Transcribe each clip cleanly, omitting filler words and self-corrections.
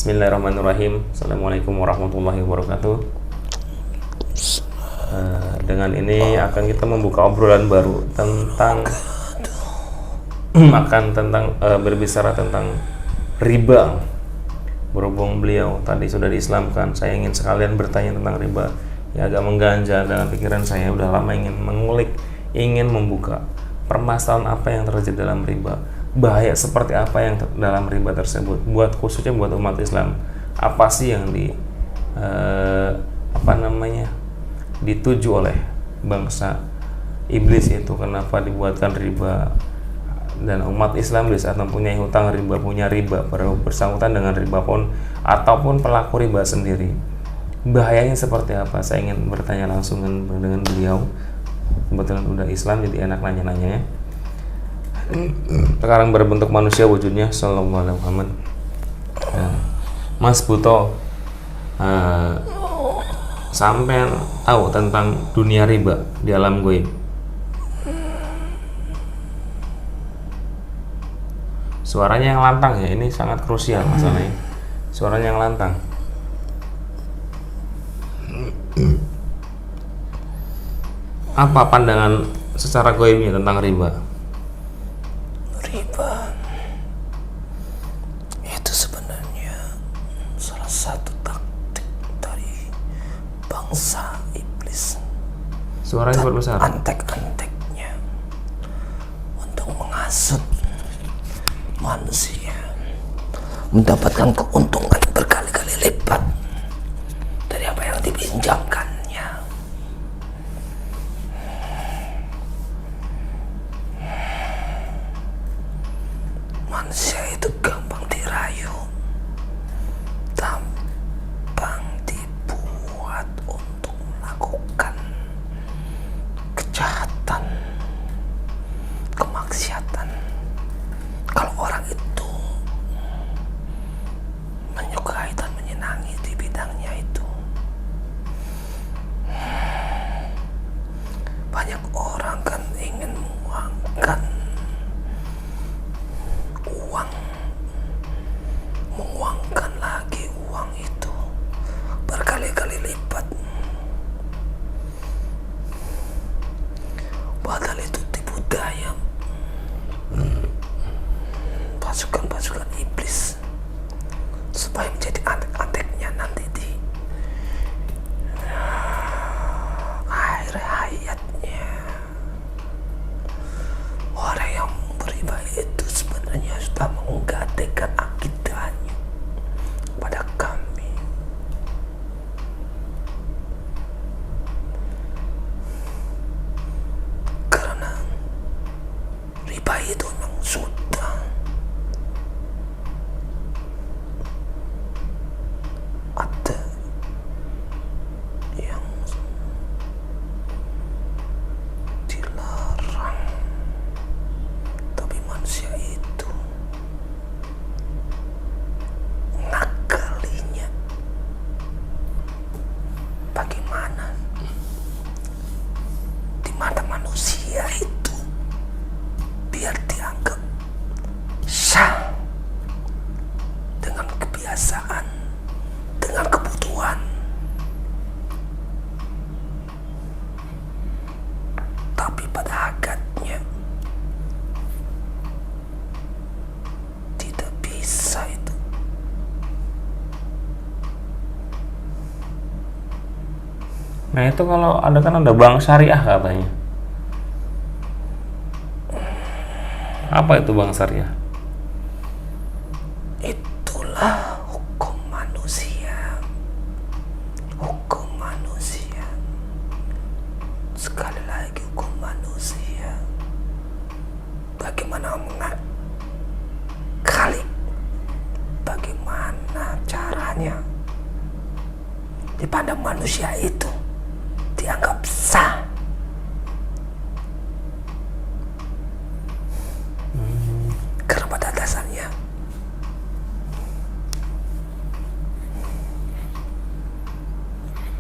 Bismillahirrahmanirrahim. Assalamualaikum warahmatullahi wabarakatuh. Dengan ini akan kita membuka obrolan baru tentang berbicara tentang riba. Berhubung beliau tadi sudah diislamkan, saya ingin sekalian bertanya tentang riba. Ya, agak mengganjal dalam pikiran saya, udah lama ingin mengulik, ingin membuka permasalahan apa yang terjadi dalam riba, bahaya seperti apa yang dalam riba tersebut, khususnya buat umat Islam. Apa sih yang dituju oleh bangsa iblis itu, kenapa dibuatkan riba, dan umat Islam di saat mempunyai hutang riba, punya riba bersangkutan dengan riba pun ataupun pelaku riba sendiri, bahayanya seperti apa. Saya ingin bertanya langsung dengan beliau. Kebetulan udah Islam jadi enak nanya-nanyanya. Sekarang berbentuk manusia wujudnya, sallallahu alaihi Muhammad. Mas Buto, sampean tahu tentang dunia riba di alam gaib? Suaranya yang lantang ya, ini sangat krusial masalahnya. Suaranya yang lantang. Apa pandangan secara gaibnya tentang riba? Riba itu sebenarnya salah satu taktik dari bangsa iblis. Suaranya berbesar. Antek-anteknya untuk menghasut manusia mendapatkan keuntungan berkali-kali lipat dari apa yang dipinjamkannya. Manusia itu gampang dirayu, gampang dibuat untuk melakukan kejahatan, kemaksiatan. Kalau orang itu menyukai dan menyenangi di bidangnya itu, banyak orang kan ingin menguangkan uang, menguangkan lagi uang itu berkali-kali lipat. Padahal itu tipu daya pasukan-pasukan iblis supaya menjadi antek-anteknya nanti di akhir hayatnya. Orang yang beribadah itu sebenarnya sudah menggadaikan akidahnya pada kami. Karena riba itu memang sudah ada yang dilarang, tapi manusia itu ngakalinya bagaimana di mata manusia itu biar dianggap sah dengan kebiasaan, dengan kebutuhan. Tapi pada hakikatnya tidak bisa itu. Nah itu kalau ada kan ada bank syariah katanya. Apa itu bank syariah? Itulah hukum manusia. Hukum manusia. Sekali lagi hukum manusia. Bagaimana mengakali, bagaimana caranya di pandang manusia itu dianggap sah. Karena pada dasarnya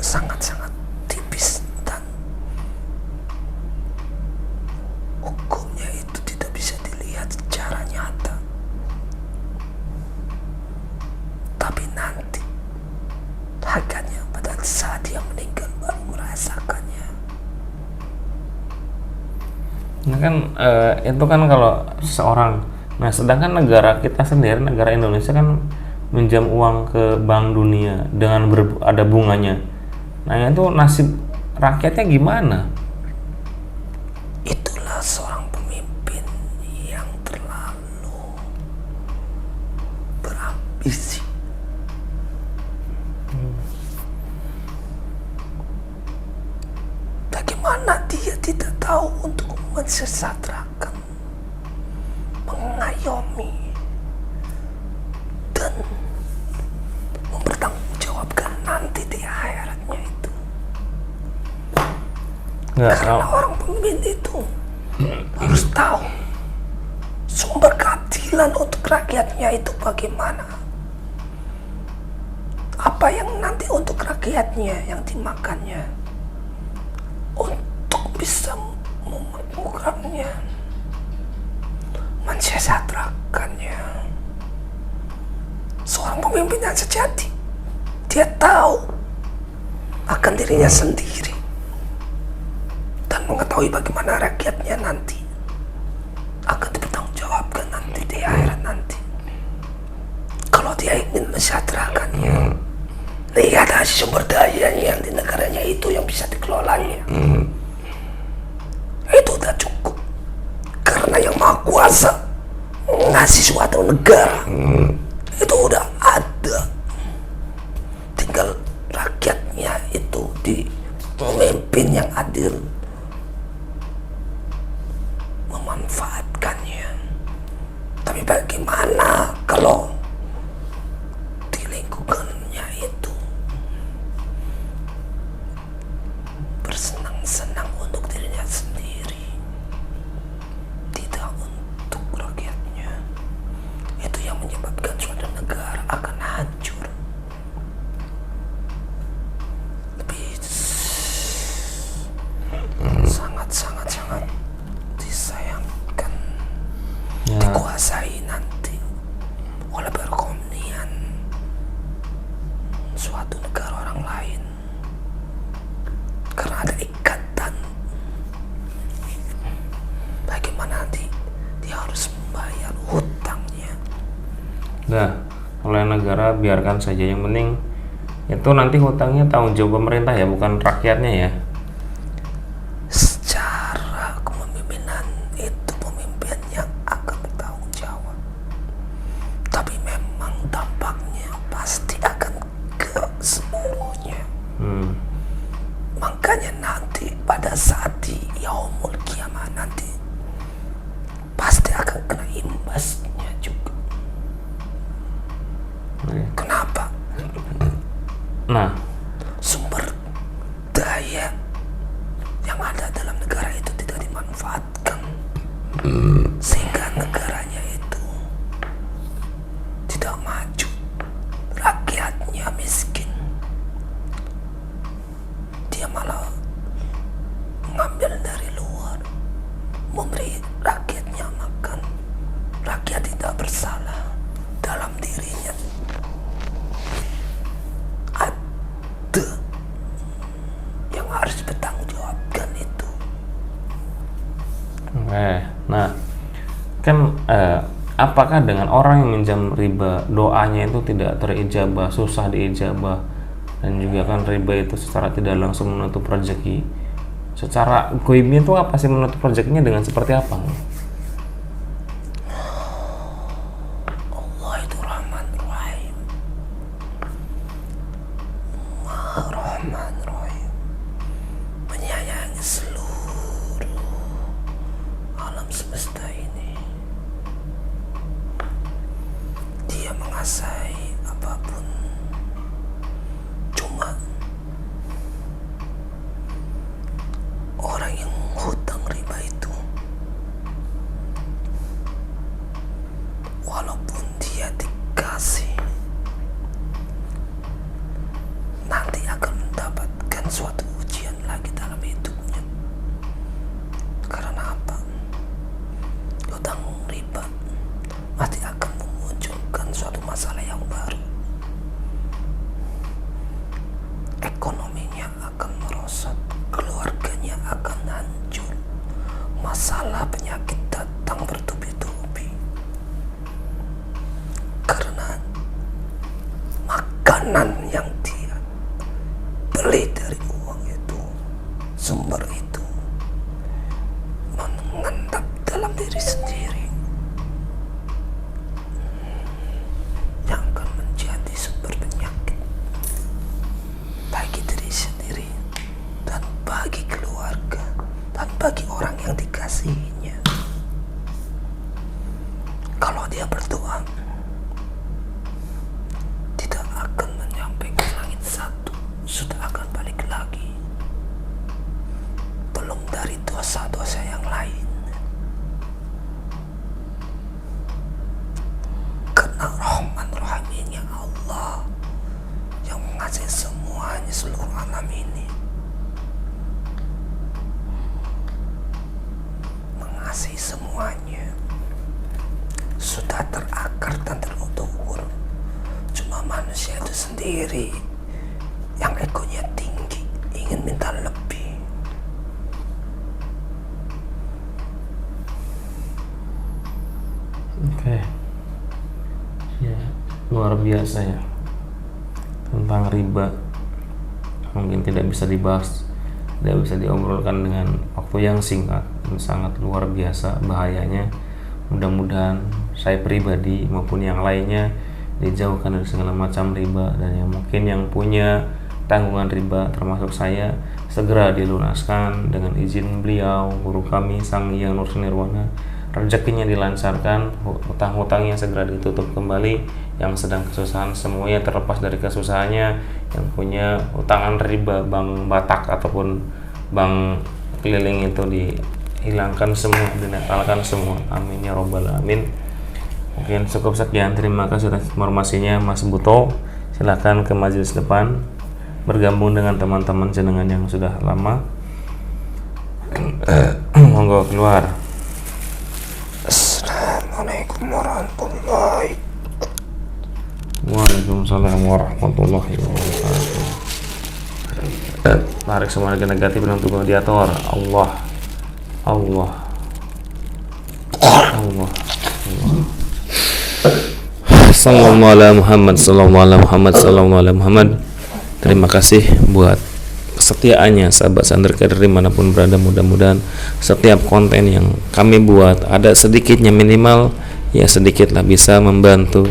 sangat-sangat tipis dan hukumnya itu tidak bisa dilihat secara nyata. Tapi Nah kan itu kan kalau seseorang. Nah sedangkan negara kita sendiri, negara Indonesia kan minjam uang ke Bank Dunia dengan ada bunganya. Nah itu nasib rakyatnya gimana? Itulah seorang pemimpin yang terlalu berambisi. Bagaimana dia tidak tahu untuk mensejahterakan, mengayomi, dan mempertanggungjawabkan nanti di akhiratnya itu. Nggak, Karena orang pemimpin itu harus tahu sumber keadilan untuk rakyatnya itu bagaimana. Apa yang nanti untuk rakyatnya yang dimakannya, untuk bisa memakmurkannya, mensejahterakannya. Seorang pemimpin yang sejati, dia tahu akan dirinya sendiri dan mengetahui bagaimana rakyatnya nanti akan dipertanggungjawabkan nanti di akhirat nanti. Kalau dia ingin mensejahterakannya, lihat hasil sumber dayanya yang di negaranya itu yang bisa dikelolanya. Itu udah cukup. Karena yang Maha Kuasa ngasih suatu negara itu udah ada. Tinggal rakyatnya itu di pemimpin yang adil memanfaatkannya. Tapi bagaimana kalau di lingkungannya itu bersenang-senang untuk dirinya sendiri, tidak untuk rakyatnya? Itu yang menyebabkan suatu negara akan hancur. Lebih sangat disayangkan dikuasai nanti oleh perekonomian suatu negara orang lain, karena ada ikatan. Bagaimana nanti dia harus membayar hutangnya. Nah, oleh negara biarkan saja, yang penting itu nanti hutangnya tanggung jawab pemerintah ya, bukan rakyatnya ya. Secara kepemimpinan itu pemimpin yang akan bertanggung jawab, tapi memang dampaknya pasti akan ke seluruhnya. Makanya nanti pada saat di yaumul kiamah nanti pasti akan kena imbasnya juga. Kenapa? Nah, Sumber daya yang ada dalam negara itu tidak dimanfaatkan, sehingga negaranya itu tidak maju, rakyatnya miskin. Dia malah mengambil dari luar, memberi rakyatnya makan. Rakyat tidak bersalah, dalam dirinya ada yang harus bertanggungjawabkan itu. nah kan apakah dengan orang yang minjam riba doanya itu tidak terijabah, susah diijabah, dan juga kan riba itu secara tidak langsung menutup rezeki. Secara goibnya itu apa sih menutup rezekinya, dengan seperti apa? Allah itu Rahman Rahim, Maha Rahman Rahim, menyayangi seluruh alam semesta ini. Dia mengasai apapun, cuma orang yang hutang riba itu, walaupun dia dikasih, nanti akan mendapatkan suatu ujian lagi dalam hidupnya. Karena apa? Hutang riba pasti akan memunculkan suatu masalah yang baru. Ekonominya akan merosot, keluarganya akan hancur, masalah dalam diri sendiri yang akan menjadi sumber penyakit bagi diri sendiri dan bagi keluarga dan bagi orang yang dikasihinya. Kalau dia berdoa tidak akan menyampai ke langit satu, sudah akan balik lagi. Belum dari dosa-dosa yang lain. Karena Rahman Rahimnya Allah yang mengasihi semuanya, seluruh alam ini, mengasihi semuanya, sudah terakar dan terukur. Cuma manusia itu sendiri yang egonya tinggi, ingin minta lebih. Oke. Ya, luar biasa ya. Tentang riba mungkin tidak bisa dibahas, tidak bisa diobrolkan dengan waktu yang singkat. Ini sangat luar biasa bahayanya. Mudah-mudahan saya pribadi maupun yang lainnya dijauhkan dari segala macam riba, dan yang mungkin yang punya tanggungan riba termasuk saya segera dilunaskan dengan izin beliau, guru kami Sang Hyang Nursi Nirwana. Rezekinya dilancarkan, hutang-hutangnya segera ditutup kembali, yang sedang kesusahan semuanya terlepas dari kesusahannya, yang punya hutangan riba bank Batak ataupun bank keliling itu dihilangkan semua, dinetralkan semua. Amin ya robbal alamin. Mungkin cukup sekian, terima kasih atas informasinya Mas Buto. Silakan ke majelis depan bergabung dengan teman-teman jenengan yang sudah lama. Monggo keluar. Assalamualaikum warahmatullahi. Waalaikumsalam warahmatullahi wabarakatuh. Tarik semua energi negatif dengan tubuh gladiator. Allah. Sallallahu alaihi Muhammad. Terima kasih buat kesetiaannya sahabat Sanderka dari manapun berada. Mudah-mudahan setiap konten yang kami buat ada sedikitnya, minimal ya sedikitlah, bisa membantu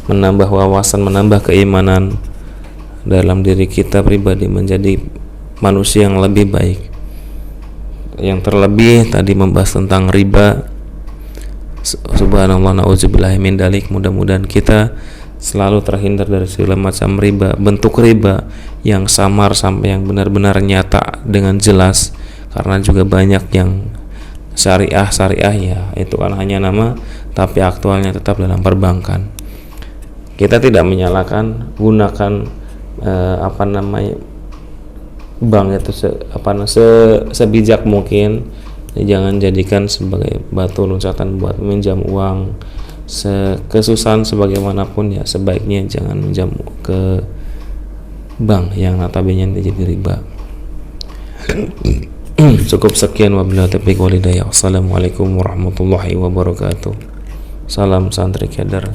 menambah wawasan, menambah keimanan dalam diri kita pribadi menjadi manusia yang lebih baik. Yang terlebih tadi membahas tentang riba. Subhanallah, na'udzubillahi min dalik. Mudah-mudahan kita selalu terhindar dari segala macam riba, bentuk riba yang samar sampai yang benar-benar nyata dengan jelas. Karena juga banyak yang syariah ya, itu kan hanya nama tapi aktualnya tetap dalam perbankan. Kita tidak menyalahkan, gunakan bank itu sebijak mungkin. Jangan jadikan sebagai batu loncatan buat meminjam uang. Kesusahan sebagaimanapun ya sebaiknya jangan minjam ke bank yang notabene jadi riba. Cukup sekian, wabillahi taufiq wal hidayah. Wassalamualaikum warahmatullahi wabarakatuh. Salam santri keder.